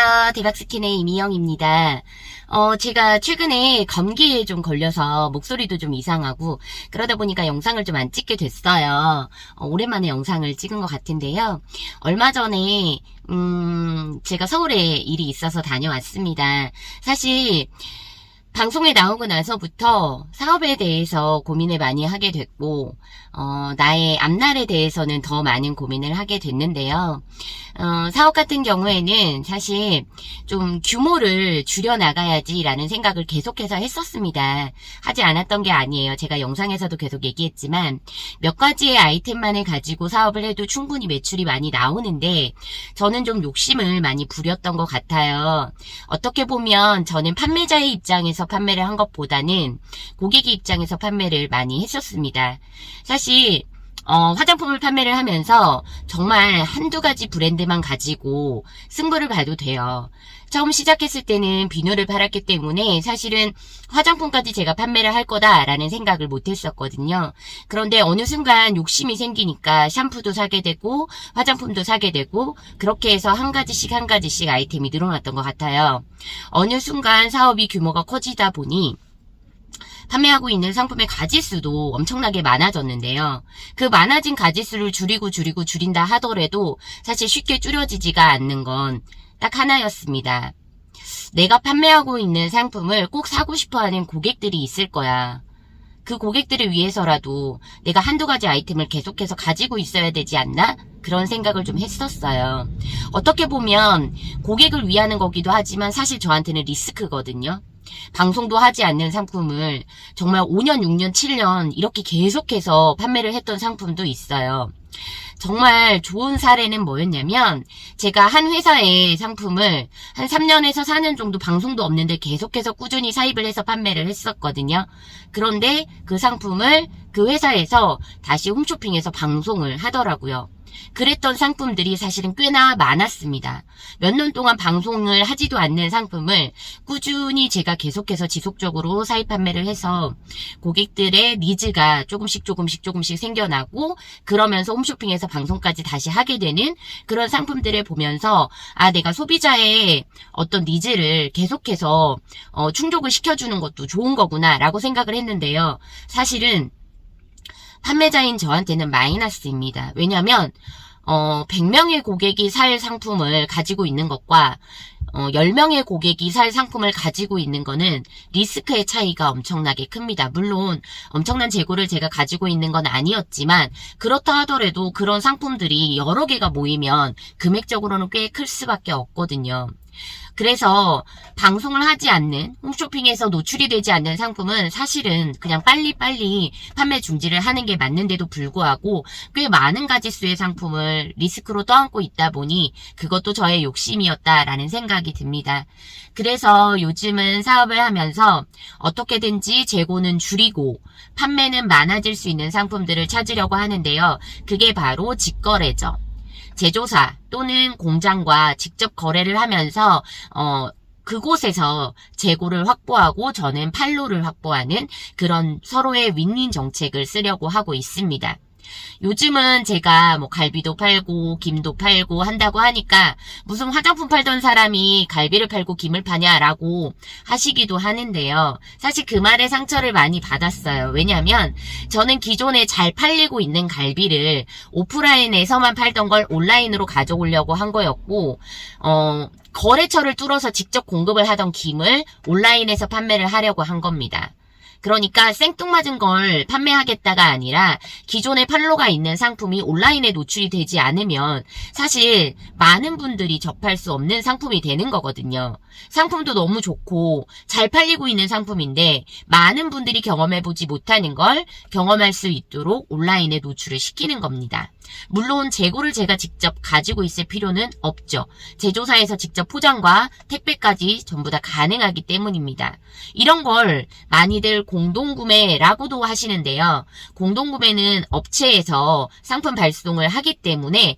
안녕하세요. 대박스킨의 이미영입니다. 제가 최근에 감기에 좀 걸려서 목소리도 좀 이상하고 그러다 보니까 영상을 좀 안 찍게 됐어요. 오랜만에 영상을 찍은 것 같은데요. 얼마 전에 제가 서울에 일이 있어서 다녀왔습니다. 사실 방송에 나오고 나서부터 사업에 대해서 고민을 많이 하게 됐고 나의 앞날에 대해서는 더 많은 고민을 하게 됐는데요. 사업 같은 경우에는 사실 좀 규모를 줄여나가야지라는 생각을 계속해서 했었습니다. 하지 않았던 게 아니에요. 제가 영상에서도 계속 얘기했지만 몇 가지의 아이템만을 가지고 사업을 해도 충분히 매출이 많이 나오는데 저는 좀 욕심을 많이 부렸던 것 같아요. 어떻게 보면 저는 판매자의 입장에서 판매를 한 것보다는 고객의 입장에서 판매를 많이 했었습니다. 사실 화장품을 판매를 하면서 정말 한두 가지 브랜드만 가지고 승부를 봐도 돼요. 처음 시작했을 때는 비누를 팔았기 때문에 사실은 화장품까지 제가 판매를 할 거다라는 생각을 못 했었거든요. 그런데 어느 순간 욕심이 생기니까 샴푸도 사게 되고 화장품도 사게 되고 그렇게 해서 한 가지씩 아이템이 늘어났던 것 같아요. 어느 순간 사업이 규모가 커지다 보니 판매하고 있는 상품의 가지수도 엄청나게 많아졌는데요. 그 많아진 가지수를 줄인다 하더라도 사실 쉽게 줄여지지가 않는 건 딱 하나였습니다. 내가 판매하고 있는 상품을 꼭 사고 싶어하는 고객들이 있을 거야. 그 고객들을 위해서라도 내가 한두 가지 아이템을 계속해서 가지고 있어야 되지 않나? 그런 생각을 좀 했었어요. 어떻게 보면 고객을 위하는 거기도 하지만 사실 저한테는 리스크거든요. 방송도 하지 않는 상품을 정말 5년, 6년, 7년 이렇게 계속해서 판매를 했던 상품도 있어요. 정말 좋은 사례는 뭐였냐면 제가 한 회사의 상품을 한 3년에서 4년 정도 방송도 없는데 계속해서 꾸준히 사입을 해서 판매를 했었거든요. 그런데 그 상품을 그 회사에서 다시 홈쇼핑에서 방송을 하더라고요. 그랬던 상품들이 사실은 꽤나 많았습니다. 몇 년 동안 방송을 하지도 않는 상품을 꾸준히 제가 계속해서 지속적으로 사입 판매를 해서 고객들의 니즈가 조금씩 생겨나고 그러면서 홈쇼핑에서 방송까지 다시 하게 되는 그런 상품들을 보면서 내가 소비자의 어떤 니즈를 계속해서 충족을 시켜주는 것도 좋은 거구나 라고 생각을 했는데요. 사실은 판매자인 저한테는 마이너스입니다. 왜냐하면 100명의 고객이 살 상품을 가지고 있는 것과 10명의 고객이 살 상품을 가지고 있는 거는 리스크의 차이가 엄청나게 큽니다. 물론 엄청난 재고를 제가 가지고 있는 건 아니었지만 그렇다 하더라도 그런 상품들이 여러 개가 모이면 금액적으로는 꽤 클 수밖에 없거든요. 그래서 방송을 하지 않는 홈쇼핑에서 노출이 되지 않는 상품은 사실은 그냥 빨리빨리 판매 중지를 하는 게 맞는데도 불구하고 꽤 많은 가지수의 상품을 리스크로 떠안고 있다 보니 그것도 저의 욕심이었다라는 생각이 듭니다. 그래서 요즘은 사업을 하면서 어떻게든지 재고는 줄이고 판매는 많아질 수 있는 상품들을 찾으려고 하는데요. 그게 바로 직거래죠. 제조사 또는 공장과 직접 거래를 하면서 그곳에서 재고를 확보하고 저는 판로를 확보하는 그런 서로의 윈윈 정책을 쓰려고 하고 있습니다. 요즘은 제가 갈비도 팔고 김도 팔고 한다고 하니까 무슨 화장품 팔던 사람이 갈비를 팔고 김을 파냐라고 하시기도 하는데요. 사실 그 말에 상처를 많이 받았어요. 왜냐하면 저는 기존에 잘 팔리고 있는 갈비를 오프라인에서만 팔던 걸 온라인으로 가져오려고 한 거였고 거래처를 뚫어서 직접 공급을 하던 김을 온라인에서 판매를 하려고 한 겁니다. 그러니까 생뚱맞은 걸 판매하겠다가 아니라 기존에 판로가 있는 상품이 온라인에 노출이 되지 않으면 사실 많은 분들이 접할 수 없는 상품이 되는 거거든요. 상품도 너무 좋고 잘 팔리고 있는 상품인데 많은 분들이 경험해보지 못하는 걸 경험할 수 있도록 온라인에 노출을 시키는 겁니다. 물론 재고를 제가 직접 가지고 있을 필요는 없죠. 제조사에서 직접 포장과 택배까지 전부 다 가능하기 때문입니다. 이런 걸 많이들 공동구매라고도 하시는데요. 공동구매는 업체에서 상품 발송을 하기 때문에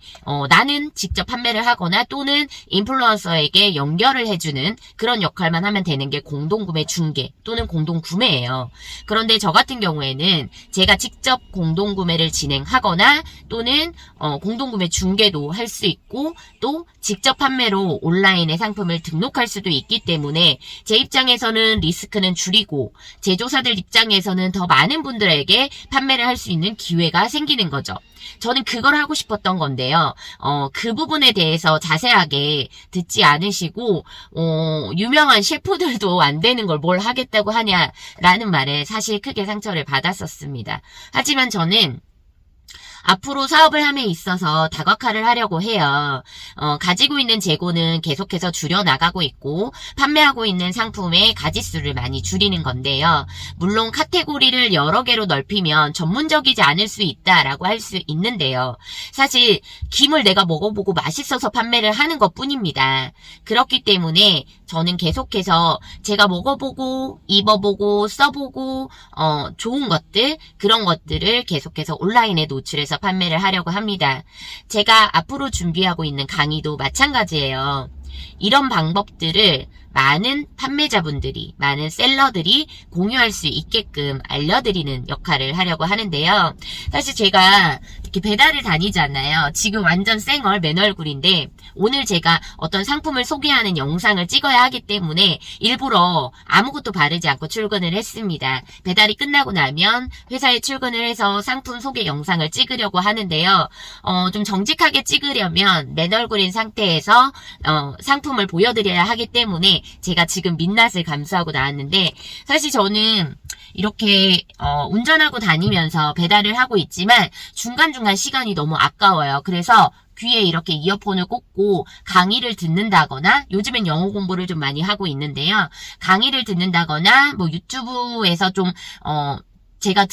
나는 직접 판매를 하거나 또는 인플루언서에게 연결을 해주는 그런 역할만 하면 되는 게 공동구매 중개 또는 공동구매예요. 그런데 저 같은 경우에는 제가 직접 공동구매를 진행하거나 또는 저는 공동구매 중개도 할 수 있고 또 직접 판매로 온라인에 상품을 등록할 수도 있기 때문에 제 입장에서는 리스크는 줄이고 제조사들 입장에서는 더 많은 분들에게 판매를 할 수 있는 기회가 생기는 거죠. 저는 그걸 하고 싶었던 건데요. 그 부분에 대해서 자세하게 듣지 않으시고 유명한 셰프들도 안 되는 걸 뭘 하겠다고 하냐라는 말에 사실 크게 상처를 받았었습니다. 하지만 저는 앞으로 사업을 함에 있어서 다각화를 하려고 해요. 가지고 있는 재고는 계속해서 줄여나가고 있고 판매하고 있는 상품의 가지수를 많이 줄이는 건데요. 물론 카테고리를 여러 개로 넓히면 전문적이지 않을 수 있다라고 할 수 있는데요. 사실 김을 내가 먹어보고 맛있어서 판매를 하는 것뿐입니다. 그렇기 때문에 저는 계속해서 제가 먹어보고 입어보고 써보고 좋은 것들 그런 것들을 계속해서 온라인에 노출해서 판매를 하려고 합니다. 제가 앞으로 준비하고 있는 강의도 마찬가지예요. 이런 방법들을 많은 판매자분들이, 많은 셀러들이 공유할 수 있게끔 알려드리는 역할을 하려고 하는데요. 사실 제가 이렇게 배달을 다니잖아요. 지금 완전 쌩얼 맨 얼굴인데 오늘 제가 어떤 상품을 소개하는 영상을 찍어야 하기 때문에 일부러 아무것도 바르지 않고 출근을 했습니다. 배달이 끝나고 나면 회사에 출근을 해서 상품 소개 영상을 찍으려고 하는데요. 좀 정직하게 찍으려면 맨 얼굴인 상태에서 상품을 보여드려야 하기 때문에 제가 지금 민낯을 감수하고 나왔는데 사실 저는 이렇게 운전하고 다니면서 배달을 하고 있지만 중간중간 시간이 너무 아까워요. 그래서 귀에 이렇게 이어폰을 꽂고 강의를 듣는다거나 요즘엔 영어 공부를 좀 많이 하고 있는데요. 강의를 듣는다거나 뭐 유튜브에서 좀 제가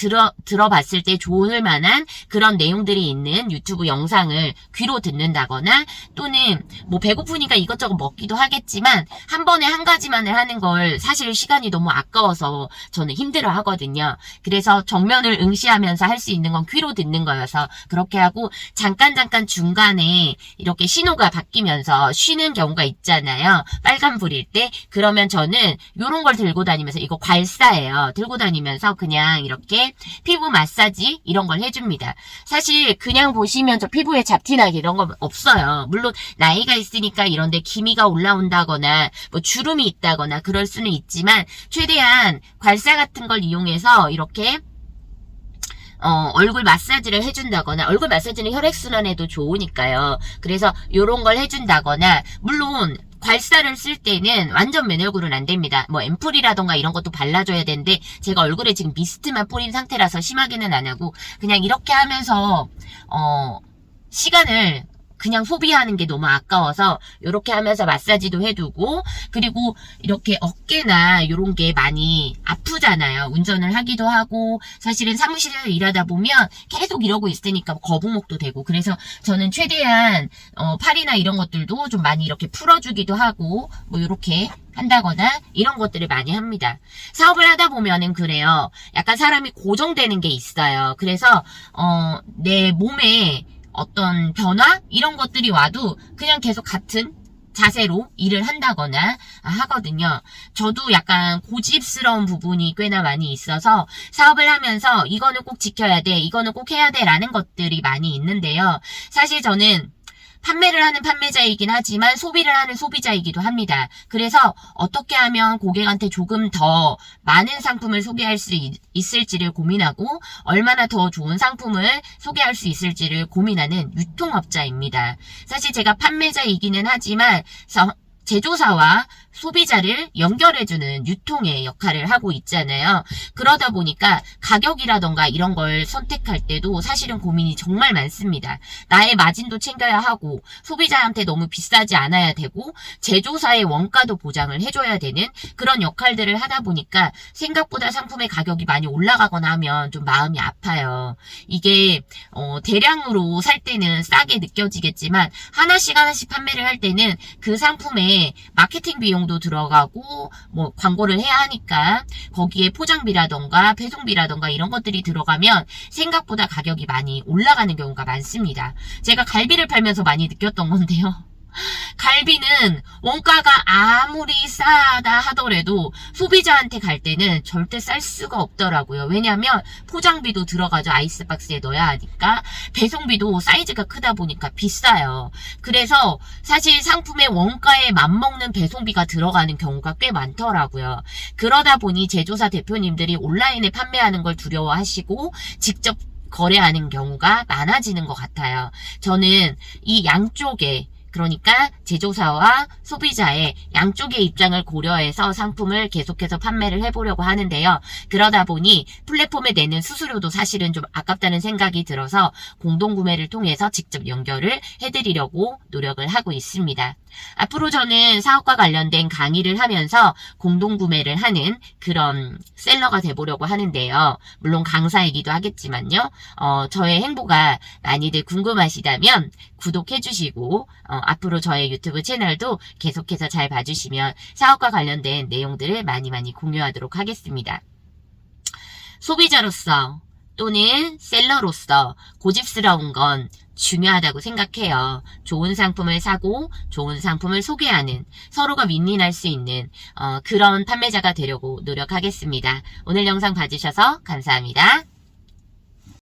들어봤을 때 좋을 만한 그런 내용들이 있는 유튜브 영상을 귀로 듣는다거나 또는 뭐 배고프니까 이것저것 먹기도 하겠지만 한 번에 한 가지만을 하는 걸 사실 시간이 너무 아까워서 저는 힘들어 하거든요. 그래서 정면을 응시하면서 할 수 있는 건 귀로 듣는 거여서 그렇게 하고 잠깐 중간에 이렇게 신호가 바뀌면서 쉬는 경우가 있잖아요. 빨간불일 때. 그러면 저는 이런 걸 들고 다니면서 이거 괄사예요. 들고 다니면서 그냥 이렇게 피부 마사지 이런 걸 해줍니다. 사실 그냥 보시면 저 피부에 잡티나기 이런 거 없어요. 물론 나이가 있으니까 이런데 기미가 올라온다거나 뭐 주름이 있다거나 그럴 수는 있지만 최대한 괄사 같은 걸 이용해서 이렇게 얼굴 마사지를 해준다거나 얼굴 마사지는 혈액순환에도 좋으니까요. 그래서 요런 걸 해준다거나 물론 괄사를 쓸 때는 완전 맨 얼굴은 안 됩니다. 뭐 앰플이라던가 이런 것도 발라줘야 되는데 제가 얼굴에 지금 미스트만 뿌린 상태라서 심하게는 안 하고 그냥 이렇게 하면서 시간을 그냥 소비하는 게 너무 아까워서 이렇게 하면서 마사지도 해두고 그리고 이렇게 어깨나 이런 게 많이 아프잖아요. 운전을 하기도 하고 사실은 사무실에서 일하다 보면 계속 이러고 있으니까 거북목도 되고 그래서 저는 최대한 팔이나 이런 것들도 좀 많이 이렇게 풀어주기도 하고 뭐 이렇게 한다거나 이런 것들을 많이 합니다. 사업을 하다 보면은 그래요. 약간 사람이 고정되는 게 있어요. 그래서 내 몸에 어떤 변화? 이런 것들이 와도 그냥 계속 같은 자세로 일을 한다거나 하거든요. 저도 약간 고집스러운 부분이 꽤나 많이 있어서 사업을 하면서 이거는 꼭 지켜야 돼, 이거는 꼭 해야 돼 라는 것들이 많이 있는데요. 사실 저는 판매를 하는 판매자이긴 하지만 소비를 하는 소비자이기도 합니다. 그래서 어떻게 하면 고객한테 조금 더 많은 상품을 소개할 수 있을지를 고민하고 얼마나 더 좋은 상품을 소개할 수 있을지를 고민하는 유통업자입니다. 사실 제가 판매자이기는 하지만 제조사와 소비자를 연결해주는 유통의 역할을 하고 있잖아요. 그러다 보니까 가격이라던가 이런 걸 선택할 때도 사실은 고민이 정말 많습니다. 나의 마진도 챙겨야 하고 소비자한테 너무 비싸지 않아야 되고 제조사의 원가도 보장을 해줘야 되는 그런 역할들을 하다 보니까 생각보다 상품의 가격이 많이 올라가거나 하면 좀 마음이 아파요. 이게 대량으로 살 때는 싸게 느껴지겠지만 하나씩 판매를 할 때는 그 상품에 마케팅 비용도 들어가고 뭐 광고를 해야 하니까 거기에 포장비라던가 배송비라던가 이런 것들이 들어가면 생각보다 가격이 많이 올라가는 경우가 많습니다. 제가 갈비를 팔면서 많이 느꼈던 건데요. 갈비는 원가가 아무리 싸다 하더라도 소비자한테 갈 때는 절대 쌀 수가 없더라고요. 왜냐하면 포장비도 들어가죠. 아이스박스에 넣어야 하니까. 배송비도 사이즈가 크다 보니까 비싸요. 그래서 사실 상품의 원가에 맞먹는 배송비가 들어가는 경우가 꽤 많더라고요. 그러다 보니 제조사 대표님들이 온라인에 판매하는 걸 두려워하시고 직접 거래하는 경우가 많아지는 것 같아요. 저는 이 양쪽에, 그러니까 제조사와 소비자의 양쪽의 입장을 고려해서 상품을 계속해서 판매를 해보려고 하는데요. 그러다 보니 플랫폼에 내는 수수료도 사실은 좀 아깝다는 생각이 들어서 공동구매를 통해서 직접 연결을 해드리려고 노력을 하고 있습니다. 앞으로 저는 사업과 관련된 강의를 하면서 공동구매를 하는 그런 셀러가 돼보려고 하는데요. 물론 강사이기도 하겠지만요. 저의 행보가 많이들 궁금하시다면 구독해주시고 앞으로 저의 유튜브 채널도 계속해서 잘 봐주시면 사업과 관련된 내용들을 많이 공유하도록 하겠습니다. 소비자로서 또는 셀러로서 고집스러운 건 중요하다고 생각해요. 좋은 상품을 사고 좋은 상품을 소개하는, 서로가 윈윈할 수 있는 그런 판매자가 되려고 노력하겠습니다. 오늘 영상 봐주셔서 감사합니다.